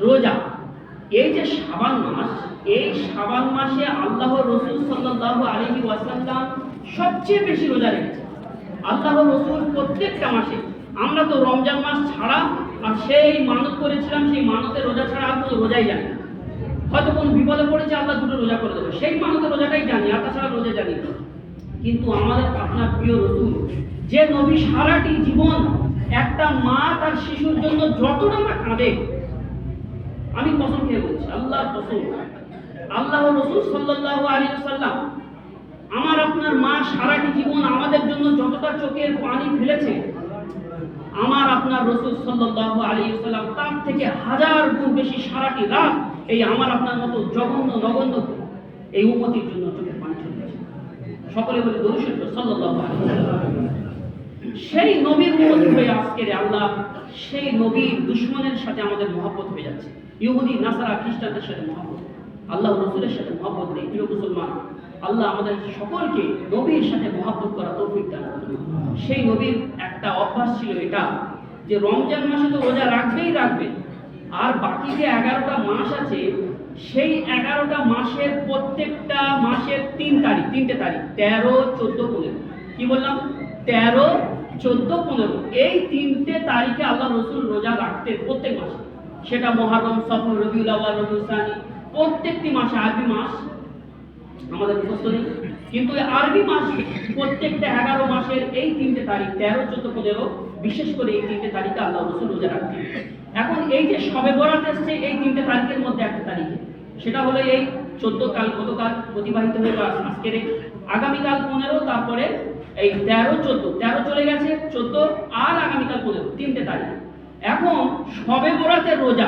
রোজা, এই যে শাবান মাস, এই শাবান মাসে আল্লাহ রসুল সাল্লাল্লাহু আলাইহি ওয়াসাল্লাম সবচেয়ে বেশি রোজা রেখেছে। আল্লাহ রসুল প্রত্যেকটা মাসে, আমরা তো রমজান মাস ছাড়া আর সেই মানত করেছিলাম, সেই মানতের রোজা ছাড়া আর কোনো রোজাই জানি না। হয়তো কোনো বিপদে পড়েছে, আল্লাহ দুটো রোজা করে দেবে, সেই মানতের রোজাটাই জানি, আর তাছাড়া রোজা জানি না। কিন্তু আমাদের আপনার প্রিয় রসুল, যে নবী সারাটি জীবন একটা মা তার শিশুর জন্য যতটা না কাঁদে, আমি কসম খেয়ে বলছি, আল্লাহ কসম, আল্লাহ রসুল সাল্লাল্লাহু আলাইহি ওয়াসাল্লাম, আমার আপনার মা সারাটি জীবন আমাদের জন্য যতটা চোখের পানি ফেলেছে, আমার আপনার রসুল সাল্লাল্লাহু আলাইহি ওয়াসাল্লাম তার থেকে 1000 গুণ বেশি সারাটি রাত এই আমার আপনার মতো জঘন্য নগণ্য এই উম্মতির জন্য চোখের পানি ফেলেছে। সকলে বলে দরুদ শরীফ সাল্লাল্লাহু আলাইহি ওয়াসাল্লাম। সেই নবীর উম্মত হয়ে আজকের আল্লাহ সেই নবীর দুশমনের সাথে আমাদের মহব্বত হয়ে যাচ্ছে। ইহুদি, নাসারা, খ্রিস্টানদের সাথে মহব্বত, আল্লাহ রসুলের সাথে মহব্বত নেই। প্রিয় মুসলমান, আল্লাহ আমাদের সকলকে নবীর সাথে মহব্বত করা তৌফিক দান করুন। সেই নবীর একটা অভ্যাস ছিল এটা, যে রমজান মাসে তো রোজা রাখবেই রাখবে, আর বাকি যে 11টা মাস আছে, সেই 11টা মাসের প্রত্যেকটা মাসের 3 তারিখ, 3টে তারিখ, 13, 14, 15, কি বললাম, 13, 14, 15, এই 3টে তারিখে আল্লাহ রসুল রোজা রাখতেন প্রত্যেক মাসে। সেটা মুহররম, সফর, রবিউল আউয়াল, রবিউল সানি, প্রত্যেকটি মাসে। আরবি মাস আমাদের মুখস্থ নেই, কিন্তু আরবি মাস প্রত্যেকটা 11 মাসের এই 3টে তারিখ, 13, 14, 15, বিশেষ করে এই 3টে তারিখে আল্লাহ রসুল রোজা রাখতেন। এখন এই যে শবে বরাত এসছে এই 3টে তারিখের মধ্যে একটা তারিখে, সেটা হলো এই 14, কাল গতকাল অতিবাহিত হলো, আজকের আগামীকাল 15, তারপরে এই 13, 14, 13 চলে গেছে, 14 আর আগামীকাল 15, 3টে তারিখ। এখন শবে বরাতের রোজা,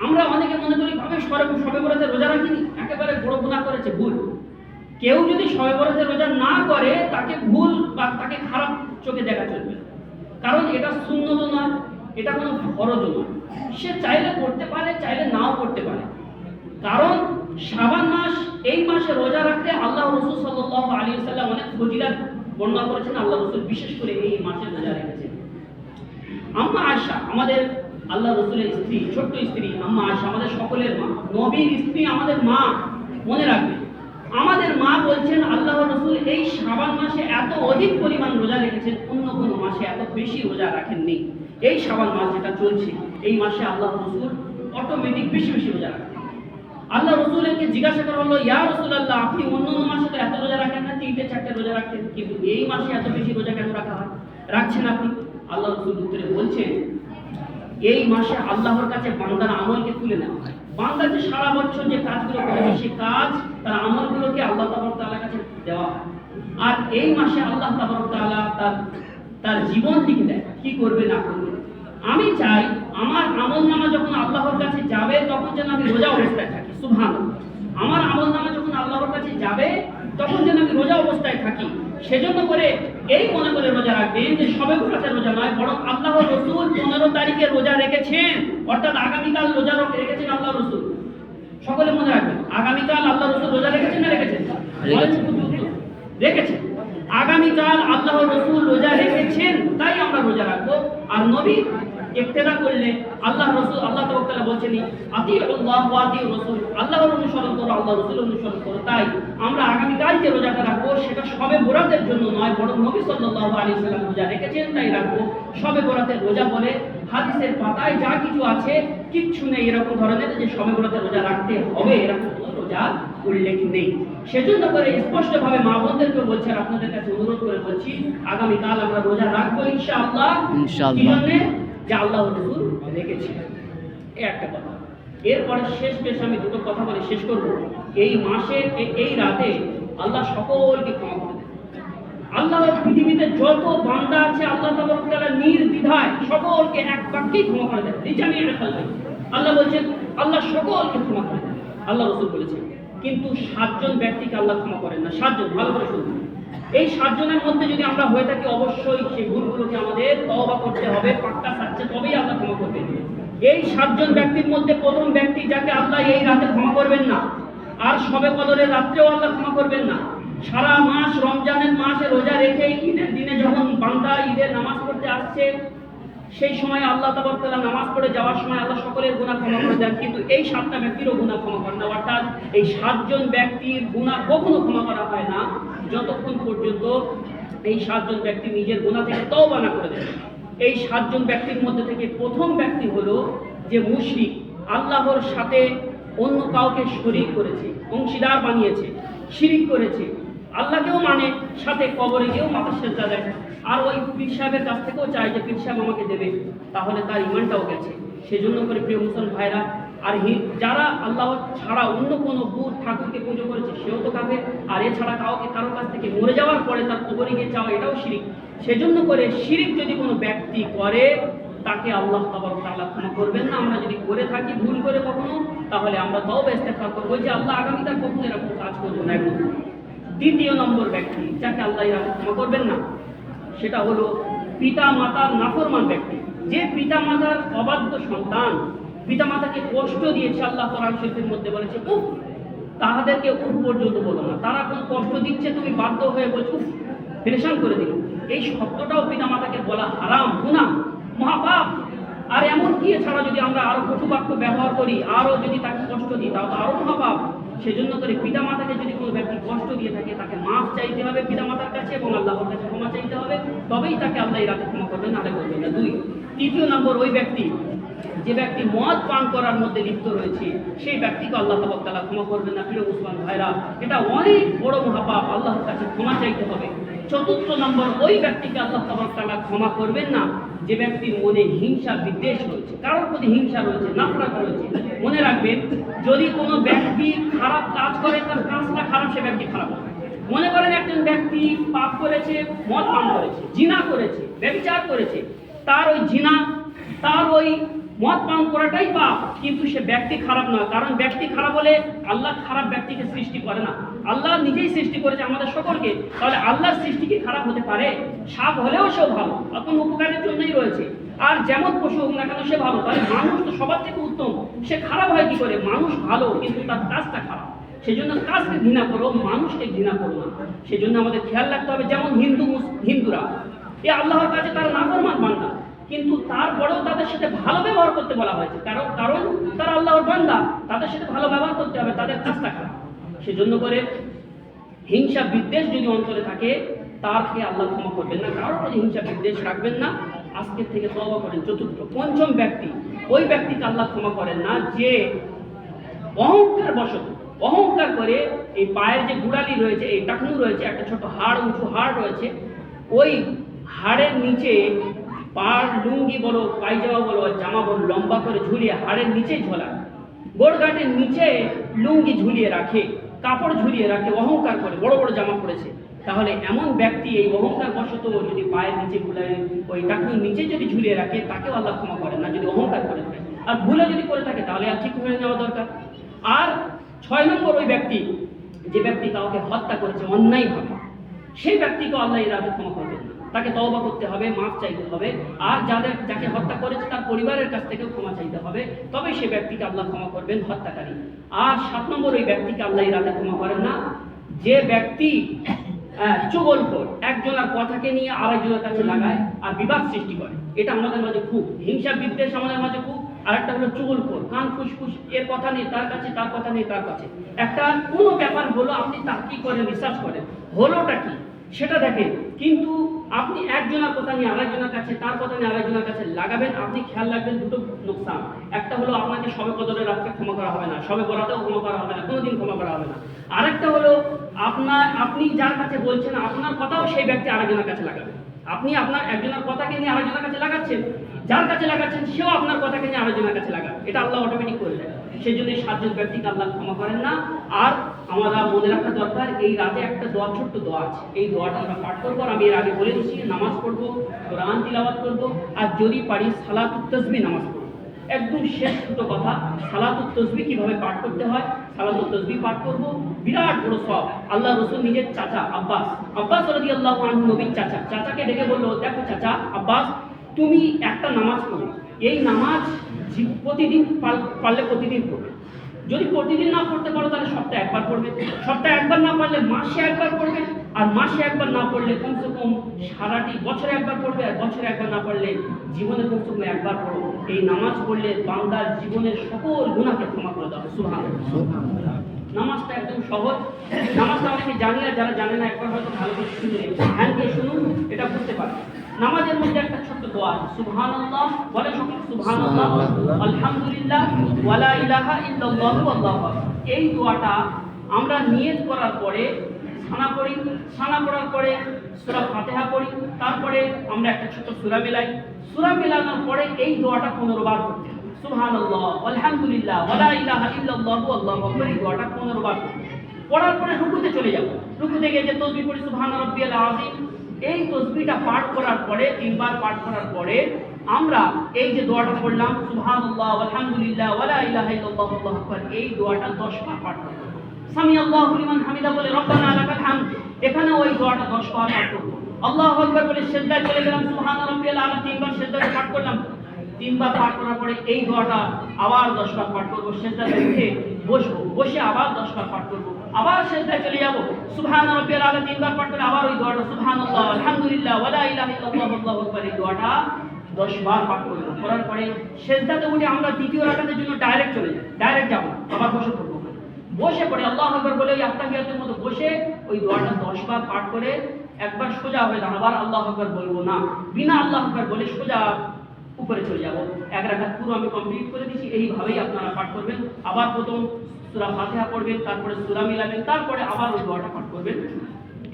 আমরা অনেকে মনে করি ভাবে শবে বরাতের রোজা রাখিনি, একেবারে বড় গুনাহ করেছে, ভুল। কেউ যদি শবে বরাতের রোজা না করে, তাকে ভুল বা তাকে খারাপ চোখে দেখা চলবে, কারণ এটা সুন্নত নয়, এটা কোনো ফরজ নয়। সে চাইলে করতে পারে, চাইলে নাও করতে পারে, কারণ শাবান মাস, এই মাসে রোজা রাখলে আল্লাহ রসুল সাল্লাল্লাহু আলাইহি ওয়াসাল্লাম অনেক ফজিলত বর্ণনা করেছেন। আল্লাহ রসুল বিশেষ করে এই মাসে রোজা রেখেছেন। আম্মা আয়েশা, আমাদের আল্লাহ রসুলের স্ত্রী, ছোট্ট স্ত্রী আম্মা আয়েশা, আমাদের সকলের মা, নবীর স্ত্রী, আমাদের মা, মনে রাখবে, আমাদের মা বলছেন আল্লাহ রসুল এই শাবান মাসে এত অধিক পরিমাণ রোজা রেখেছেন, অন্য কোনো মাসে এত বেশি রোজা রাখেননি। এই শাবান মাস যেটা চলছে, এই মাসে আল্লাহ রসুল অটোমেটিক বেশি বেশি রোজা রাখেন। আল্লাহ রসুলকে জিজ্ঞাসা করা হলো, ইয়া রাসূলুল্লাহ, আপনি অন্য মাসে তো এত রোজা রাখেন না, 3টে 4টে রোজা রাখতেন, কিন্তু এই মাসে এত বেশি রোজা কেন রাখছেন আপনি? আল্লাহ রসুল উত্তরে বলছেন, এই মাসে আল্লাহর কাছে বান্দার আমলকে তুলে নেওয়া হয়। বান্দা যে সারা বছর যে কাজগুলো করেছে, সেই কাজ, তার আমলগুলোকে আল্লাহ তাবারক তাআলার কাছে দেওয়া হয়। আর এই মাসে আল্লাহ তাবারক তাআলা তার জীবন লিখে দেয়, কি করবে না করবে। আমি চাই আমার আমলনামা যখন আল্লাহর কাছে যাবে, তখন যেন আমি রোজা অবস্থায় থাকি। সুবহানাল্লাহ, আমার আমলনামা যখন আল্লাহর কাছে যাবে, তখন যেন আমি রোজা অবস্থায় থাকি। সেজন্য করে এই মনে করে রোজা রাখবেন যে শবে বরাতের রোজা নয়, বরং আল্লাহ রসুল 15 তারিখে রোজা রেখেছেন, অর্থাৎ আগামীকাল রোজা রেখেছেন আল্লাহ রসুল। সকলে মনে রাখবেন, আগামীকাল আল্লাহ রসুল রোজা রেখেছেন না রেখেছেন? রেখেছেন। আগামীকাল আল্লাহ রসুল রোজা রেখেছেন, তাই আমরা রোজা রাখবো। আর নবী ইক্তেদা করলে আল্লাহ রসুল, আল্লাহ তাআলা বলছেন, আতিউল্লাহ ওয়া আতিউর রাসূল, আল্লাহর অনুসরণ করো, আল্লাহ রসুলের অনুসরণ করো। তাই আমরা আগামীকাল যে রোজাটা রাখবো, সেটা শবে বরাতের জন্য নয়, বরং নবী সাল্লাল্লাহু আলাইহি ওয়াসাল্লাম রোজা রেখেছেন, তাই রাখবো। শবে বরাতের রোজা বলে হাদিসের পাতায় যা কিছু আছে, কিচ্ছু নেই এরকম ধরনের যে শবে বরাতের রোজা রাখতে হবে, এরকম কোনো রোজা উল্লেখ নেই। সেজন্য করে স্পষ্টভাবে মা বোনদেরকে বলছি, আর আপনাদের কাছে অনুরোধ করে বলছি, আগামীকাল আমরা রোজা রাখবো ইনশাআল্লাহ। কি জন্য? যে আল্লাহ রসুল রেখেছিলেন। এই একটা কথা। এরপরে শেষ আমি দুটো কথা বলে শেষ করব। এই মাসে, এই রাতে আল্লাহ সকলকে ক্ষমা করে দেন। আল্লাহ পৃথিবীতে যত বান্দা আছে, আল্লাহ তাবারক তাআলা নির্দ্বিধায় সকলকে এক বাক্যেই ক্ষমা করে দেন। আল্লাহ বলছেন আল্লাহ সকলকে ক্ষমা করে দেন, আল্লাহ রসুল বলেছেন। কিন্তু 7 জন ব্যক্তিকে আল্লাহ ক্ষমা করেন না। 7 জন, ভালো করে শুনুন। এই 7 জনের মধ্যে যদি আমরা হয়ে থাকি, অবশ্যই সেই ভুলগুলোকে আমাদের তওবা করতে হবে, পাক্কা সাচ্চা, তবেই আল্লাহ ক্ষমা করবেন। এই 7 জন ব্যক্তির মধ্যে প্রথম ব্যক্তি যাকে আল্লাহ এই রাতে ক্ষমা করবেন না, আর শবে কদরের রাত্রেও আল্লাহ ক্ষমা করবেন না। সারা মাস, রমজানের মাসে রোজা রেখে ঈদের দিনে যখন বান্দা ঈদের নামাজ পড়তে আসছে, সেই সময় আল্লাহ তাবারক তাআলা নামাজ পড়ে যাওয়ার সময় আল্লাহ সকলের গুনাহ ক্ষমা করে দেন, কিন্তু এই 7টা ব্যক্তিরও গুনাহ ক্ষমা করেন না। অর্থাৎ এই 7 জন ব্যক্তির গুনাহ কখনো ক্ষমা করা হয় না যতক্ষণ পর্যন্ত এই 7 জন ব্যক্তি নিজের গুনাহ থেকে তওবা না করে দেন। এই 7 জন ব্যক্তির মধ্যে থেকে প্রথম ব্যক্তি হলো যে মুশরিক, আল্লাহর সাথে অন্য কাউকে শরীক করেছে, অংশীদার বানিয়েছে, শিরিক করেছে, আল্লাহকেও মানে, সাথে কবরে গিয়েও মাথা সেজদা দেয়, আর ওই পীর সাহেবের কাছ থেকেও চায় যে পীর সাহেব আমাকে দেবে, তাহলে তার ইমানটাও গেছে। সেজন্য করে প্রিয় মুসলমান ভাইরা, আর যারা আল্লাহ ছাড়া অন্য কোনো বুত ঠাকুরকে পুজো করেছে সেও তো কাফের, আর এছাড়া কাউকে কারোর কাছ থেকে মরে যাওয়ার পরে তার কবরে গিয়ে চাওয়া এটাও শিরিক। সেজন্য করে শিরিক যদি কোনো ব্যক্তি করে তাকে আল্লাহ তাবারক তাআলা ক্ষমা করবেন না। আমরা যদি করে থাকি ভুল করে কখনো, তাহলে আমরা তওবা ইস্তেগফার করব যে আল্লাহ আগামীকাল কখনো এরকম কাজ করবো না। দ্বিতীয় নম্বর ব্যক্তি যাকে আল্লাহ ক্ষমা করবেন না সেটা হলো পিতা মাতার নাফরমান ব্যক্তি। যে পিতা মাতার অবাধ্য সন্তান পিতা মাতাকে কষ্ট দিয়েছে, আল্লাহ কোরআন শরীফের মধ্যে বলেছে উফ, তাহাদেরকে উফ পর্যন্ত বলো না। তারা কোন কষ্ট দিচ্ছে, তুমি বাধ্য হয়ে বলছো উফ, পেরেশান করে দিল। এই শব্দটাও পিতা মাতাকে বলা হারাম, গুনাহ, মহাপাপ। আর এমন কি এছাড়া যদি আমরা আরো কটু বাক্য ব্যবহার করি, আরো যদি তাকে কষ্ট দিই, তাহলে আরো মহাপাপ। সেজন্য করে পিতা মাতাকে যদি কোনো ব্যক্তি কষ্ট দিয়ে থাকে তাকে মাফ চাইতে হবে পিতা মাতার কাছে এবং আল্লাহর কাছে ক্ষমা চাইতে হবে, তবেই তাকে আল্লাহ এই রাতে ক্ষমা করবেন, নাহলে করবেন না। তৃতীয় নম্বর, ওই ব্যক্তি যে ব্যক্তি মদ পান করার মধ্যে লিপ্ত রয়েছে সেই ব্যক্তিকে আল্লাহ তাবারক তাআলা ক্ষমা করবেন না। প্রিয় মুসলমান ভাইরা, এটা অনেক বড় মহাপাপ, আল্লাহর কাছে ক্ষমা চাইতে হবে। চতুর্থ নম্বর, ওই ব্যক্তিকে আল্লাহ তাবারক তাআলা ক্ষমা করবেন না যে ব্যক্তির মনে হিংসা বিদ্বেষ রয়েছে, কারোর প্রতি হিংসা রয়েছে, নাফরত রয়েছে। মনে রাখবেন, যদি কোনো ব্যক্তি খারাপ কাজ করে তার কাজটা খারাপ, সে ব্যক্তি খারাপ হবে। মনে করেন একজন ব্যক্তি পাপ করেছে, মদ পান করেছে, জিনা করেছে, ব্যভিচার করেছে, তার ওই জিনা, তার ওই মদ পান করাটাই পাপ, কিন্তু সে ব্যক্তি খারাপ নয়। কারণ ব্যক্তি খারাপ হলে আল্লাহ খারাপ ব্যক্তিকে সৃষ্টি করে না, আল্লাহ নিজেই সৃষ্টি করেছে আমাদের সকলকে। তাহলে আল্লাহর সৃষ্টি কি খারাপ হতে পারে? সাপ হলেও সেও ভালো, এখন উপকারের জন্যই রয়েছে। আর যেমন পশু হোক না কেন সে ভালো, তাহলে মানুষ তো সবার থেকে উত্তম, সে খারাপ হয় কি করে? মানুষ ভালো কিন্তু তার কাজটা খারাপ। সেজন্য কাজকে ঘৃণা করো, মানুষকে ঘৃণা করো না। সেজন্য আমাদের খেয়াল রাখতে হবে, যেমন হিন্দুরা এ আল্লাহর কাছে তারা নাফরমান বান্দা, কিন্তু তারপরেও তাদের সাথে ভালো ব্যবহার করতে বলা হয়েছে, কারণ তারা আল্লাহর বান্দা, তাদের সাথে ভালো ব্যবহার করতে হবে, তাদের কাজটা খারাপ। সেজন্য করে হিংসা বিদ্বেষ যদি অন্তরে থাকে তাকে আল্লাহ ক্ষমা করবেন না, কারোর প্রতি হিংসা বিদ্বেষ রাখবেন না, আজকের থেকে তওবা করেন। পঞ্চম ব্যক্তি, ওই ব্যক্তিকে আল্লাহ ক্ষমা করেন না যে অহংকার করে এই পায়ের যে গুড়ালি রয়েছে, এই টাকনু রয়েছে, একটা ছোট হাড়, উঁচু হাড় রয়েছে, ওই হাড়ের নিচে পার লুঙ্গি বলো, পায়জামা বলো, জামা বলো, লম্বা করে ঝুলিয়ে হাড়ের নিচে ঝোলায়, গোড়ঘাটের নিচে লুঙ্গি ঝুলিয়ে রাখে, কাপড় ঝুলিয়ে রাখে, অহংকার করে বড় বড় জামা পড়েছে। তাহলে এমন ব্যক্তি এই অহংকার বশত যদি পায়ের নিচে গুলায় ওই টাকনুর নিচে যদি ঝুলিয়ে রাখে, তাকেও আল্লাহ ক্ষমা করেন না যদি অহংকার করে থাকে। আর ভুলে যদি করে থাকে তাহলে আর ঠিক হয়ে নেওয়া দরকার। আর 6 নম্বর, ওই ব্যক্তি যে ব্যক্তি কাউকে হত্যা করেছে অন্যায়ভাবে, সেই ব্যক্তিকে আল্লাহ এই রাতে ক্ষমা করবেন না, তাকে তওবা করতে হবে, মাফ চাইতে হবে। আর যাকে হত্যা করেছে তার পরিবারের কাছ থেকেও ক্ষমা চাইতে হবে, তবে সে ব্যক্তিকে আল্লাহ ক্ষমা করবেন, হত্যাকারী। আর 7 নম্বর, ওই ব্যক্তিকে আল্লাহ এই রাতে ক্ষমা করেন না যে ব্যক্তি চুগলখোর, একজনের কথাকে নিয়ে আরেকজনের কাছে লাগায় আর বিবাদ সৃষ্টি করে। এটা আমাদের মাঝে খুব, হিংসা বিদ্বেষ আমাদের মাঝে খুব। আর একটা হলো চুগলখোর, কান ফুসফুস, এর কথা নেই তার কাছে, তার কথা নেই তার কাছে। একটা কোনো ব্যাপার হলো, আপনি তাকি করেন, রিসার্চ করেন, হলোটা কি সেটা দেখেন, কিন্তু আপনি একজনের কথা নিয়ে আরেকজনের কাছে, তার কথা নিয়ে আরেকজনের কাছে লাগাবেন। আপনি খেয়াল রাখবেন দুটো নোকসান। একটা হলো আপনাকে সবে কদরের রাতকে ক্ষমা করা হবে না, সবে বরাতেও ক্ষমা করা হবে না, কোনোদিন ক্ষমা করা হবে না। আরেকটা হলো আপনি যার কাছে বলছেন আপনার কথাও সেই ব্যক্তি আরেকজনের কাছে লাগাবে। আপনি আপনার একজনের কথাকে নিয়ে আরেকজনের কাছে লাগাচ্ছেন, যার কাছে লাগাচ্ছেন সেও আপনার কথাকে নিয়ে আরেকজনের কাছে লাগাবে। এটা আল্লাহ অটোমেটিক করে দেয়। সেই জন্য 7 জন ব্যক্তিকে আল্লাহ ক্ষমা করেন না। আর আমরা মনে রাখা দরকার, এই রাতে একটা দোয়া, ছোট্ট দোয়া আছে, এই দোয়াটা আমরা পাঠ করবো। আমি এর আগে বলে দিচ্ছি, নামাজ পড়বো, কোরআন তিলাওয়াত করবো, আর যদি পারি সালাতুত তাসবিহ নামাজ পড়বো। একদম শেষ দুটো কথা, সালাতুত তাসবিহ কিভাবে পাঠ করতে হয়, সালাতুত তাসবিহ পাঠ করবো, বিরাট বড় সওয়াব। আল্লাহ রাসূল নিজের চাচা আব্বাস রাদিয়াল্লাহু আনহু, নবীর চাচাকে ডেকে বললো, দেখো চাচা আব্বাস, তুমি একটা নামাজ পড়ো, এই নামাজ প্রতিদিন পারলে প্রতিদিন পড়বে। যদি প্রতিদিন না পড়তে পারো তাহলে সপ্তাহে একবার পড়বে, সপ্তাহে একবার না পারলে মাসে একবার পড়বে, আর মাসে একবার না পড়লে কমসে কম সারাটি বছরে একবার পড়বে, আর বছরে একবার না পড়লে জীবনে কমসে কম একবার পড়ো। এই নামাজ পড়লে বান্দার জীবনের সকল গুনাহকে ক্ষমা করে দেওয়া। সুবহানাল্লাহ। নামাজটা একদম সহজ। নামাজটা অনেকে জানি, আর যারা জানে না একবার হয়তো ভালো করে শুনলে, হ্যাঁ দিয়ে শুনুন, এটা বুঝতে পারবে। নামাজের মধ্যে একটা ছোট্ট দোয়া আছে, সুবহানাল্লাহ, বলে সকলে সুবহানাল্লাহ, আলহামদুলিল্লাহ, ওয়ালা ইলাহা ইল্লাল্লাহু আল্লাহু আকবার। এই দোয়াটা আমরা নিয়ত করার পরে সানা পড়ি, সানা পড়ার পরে সূরা ফাতিহা পড়ি, তারপরে আমরা একটা ছোট সূরা মেলাই, সূরা মেলানোর পরে এই দোয়াটা 15 বার করতে হবে। সুবহানাল্লাহ, আলহামদুলিল্লাহ, ওয়ালা ইলাহা ইল্লাল্লাহু আল্লাহু আকবার। এই দোয়াটা 15 বার পড়ার পরে রুকুতে চলে যাব। রুকুতে গিয়ে যে তাসবিহ পড়ি সুবহান রাব্বিয়াল আযীম, এই তাসবিহটা পাঠ করার পরে, 3 বার পাঠ করার পরে আমরা এই যে দোয়াটা পড়লাম সুবহানাল্লাহ, আলহামদুলিল্লাহ, ওয়ালা ইলাহা ইল্লাল্লাহু আল্লাহু আকবার, এই দোয়াটা 10 বার পাঠ করব। সামি আল্লাহু লিমান হামিদা বলে রব্বানা লাকাল হামদ, এখানে ওই দোয়াটা 10 বার পাঠ করব। আল্লাহু আকবার বলে সিজদায় চলে গেলাম, সুবহান রাব্বিয়াল আলা, 3 বার সিজদাতে পাঠ করলাম। 3 বার পাঠ করার পরে এই দোয়াটা আবার 10 বার পাঠ করব। সিজদাতে উঠে বসবো, বসে আবার 10 বার পাঠ করব। আবার সিজদায় চলে যাব, সুবহান রাব্বিয়াল আলা 3 বার পাঠ করে আবার ওই দোয়াটা সুবহানাল্লাহ, আলহামদুলিল্লাহ, ওয়ালা ইলাহা ইল্লাল্লাহু আল্লাহু আকবার, এই দোয়াটা 10 বার পাঠ করব। করার পরে সিজদাতে উঠে আমরা দ্বিতীয় রাকাতের জন্য ডাইরেক্ট চলে যাব, ডাইরেক্ট যাব, আবার বসে পড়ব। বসে পড়ে আল্লাহু আকবার বলে ওই আত্তাহিয়াতের মতো বসে ওই দোয়াটা 10 বার পাঠ করে একবার সোজা হয়ে দাঁড়াবো, আবার আল্লাহু আকবার বলবো না, বিনা আল্লাহু আকবার বলে সোজা উপরে চলে যাব। এক রাকাত পুরো আমি কমপ্লিট করে দিয়েছি। এইভাবেই আপনারা পাঠ করবেন। আবার প্রথম সূরা ফাতিহা পড়বেন, তারপরে সূরা মিলাবেন, তারপরে আবার ওই দোয়াটা পাঠ করবেন।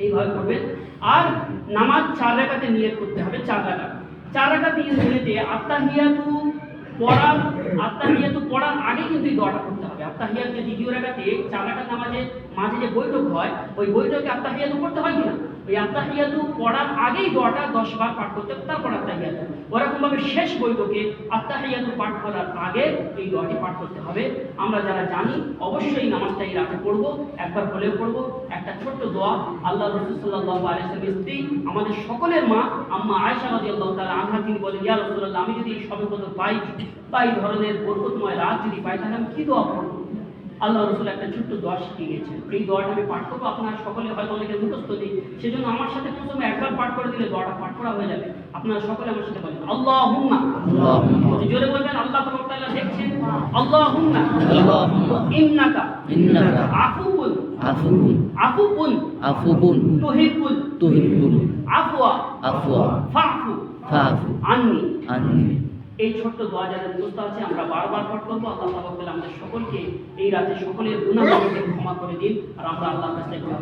এইভাবে করবেন। আর নামাজ 4 রাকাতে নিয়ত করতে হবে, 4 রাকাত। 4 রাকাত নিয়তে আত্তাহিয়াতু পড়ার আগে কিন্তু এই দোয়াটা করতে হবে। আত্তাহিয়াত যে দ্বিতীয় রাকাতে 4 রাকাত নামাজে মাঝে যে বৈঠক হয়, ওই বৈঠকে আত্তাহিয়াতু পড়তে হয় কিনা, ওই আত্তাহিয়াতু পড়ার আগেই দোয়াটা 10 বার পাঠ করতে হবে, তারপর আত্তাহিয়াতু। ওরকম ভাবে শেষ বৈঠকে আত্তাহিয়াতু পাঠ করার আগে এই দোয়াটি পাঠ করতে হবে। আমরা যারা জানি অবশ্যই নামাজটা এই রাতে পড়ব, একবার হলেও পড়ব। একটা ছোট্ট দোয়া, আল্লাহ রাসূল সাল্লাল্লাহু আলাইহি ওয়াসাল্লামের স্ত্রী, আমাদের সকলের মা আম্মা আয়েশা রাদিয়াল্লাহু তাআলা আনহা, তিনি বলেন, ইয়া রাসূলুল্লাহ, আমি যদি এই সবে কদর পাই বা এই ধরনের বরকতময় রাত যদি পাই, তাহলে আমি কি দোয়া পড়ব? আল্লাহ রাসূল একটা ছোট্ট দোয়া শিখিয়ে গেছেন। এই দোয়াটা আমি পাঠ করবো, আপনারা সকলে হয়তো অনেকের মুখস্থ নেই, সেজন্য আমার সাথে প্রথমে একবার পাঠ করে দিলে দোয়াটা পাঠ করা হয়ে যাবে। আপনারা সকলে আমার সাথে বলেন, আল্লাহুম্মা, জোরে বলবেন, আল্লাহ তাআলা দেখছেন, আল্লাহুম্মা ইন্নাকা আফুউন তুহিব্বুল আফওয়া ফা'ফু আন্নি। এই ছোট্ট দোয়া যাদের মুখস্থ আছে আমরা বারবার পাঠ করবো। আল্লাহ তাআলা আমাদের সকলকে এই রাতে সকলের গুনাহকে ক্ষমা করে দিন, আর আমরা আল্লাহর কাছে ক্ষমা